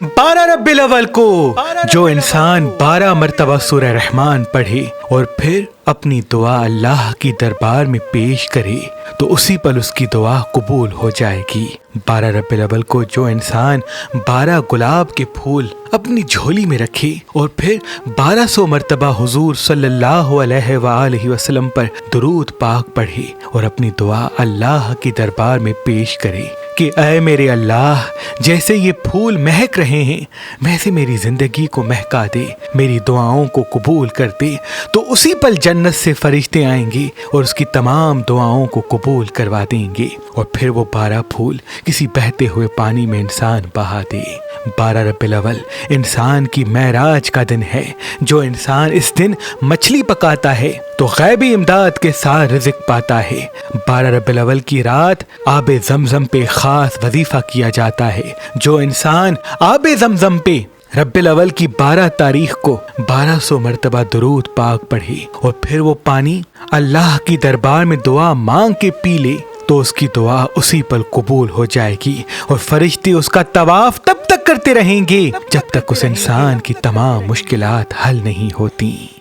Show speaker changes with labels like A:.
A: 12 रब्बिल अव्वल को जो इंसान 12 मरतबा सूरह रहमान पढ़े और फिर अपनी दुआ अल्लाह की दरबार में पेश करे तो उसी पल उसकी दुआ कबूल हो जाएगी। 12 रब्बिल अव्वल को जो इंसान 12 गुलाब के फूल अपनी झोली में रखे और फिर 1200 मरतबा हुजूर सल्लल्लाहु अलैहि वसल्लम पर दुरूद पाक पढ़े और अपनी दुआ अल्लाह की दरबार में पेश करे कि ऐ मेरे अल्लाह, जैसे ये फूल महक रहे हैं वैसे मेरी जिंदगी को महका दे, मेरी दुआओं को कबूल कर दे, तो उसी पल जन्नत से फरिश्ते आएंगे और उसकी तमाम दुआओं को कबूल करवा देंगे और फिर वो 12 फूल किसी बहते हुए पानी में इंसान बहा दे। 12 रब्बिल अव्वल इंसान की मेराज का दिन है। जो इंसान इस दिन मछली पकाता है तो गैबी इमदाद के साथ रिज़्क पाता है। 12 रब्बिल अव्वल की रात आबे ज़मज़म पे खास वजीफा किया जाता है। जो इंसान आबे ज़मज़म पे रब्बिल अव्वल की 12 तारीख को 1200 मरतबा दुरूद पाक पढ़े और फिर वो पानी अल्लाह की दरबार में दुआ मांग के पी ले तो उसकी दुआ उसी पल कबूल हो जाएगी और फरिश्ते उसका तवाफ तब तक करते रहेंगे जब तक उस इंसान की तमाम मुश्किलात हल नहीं होती।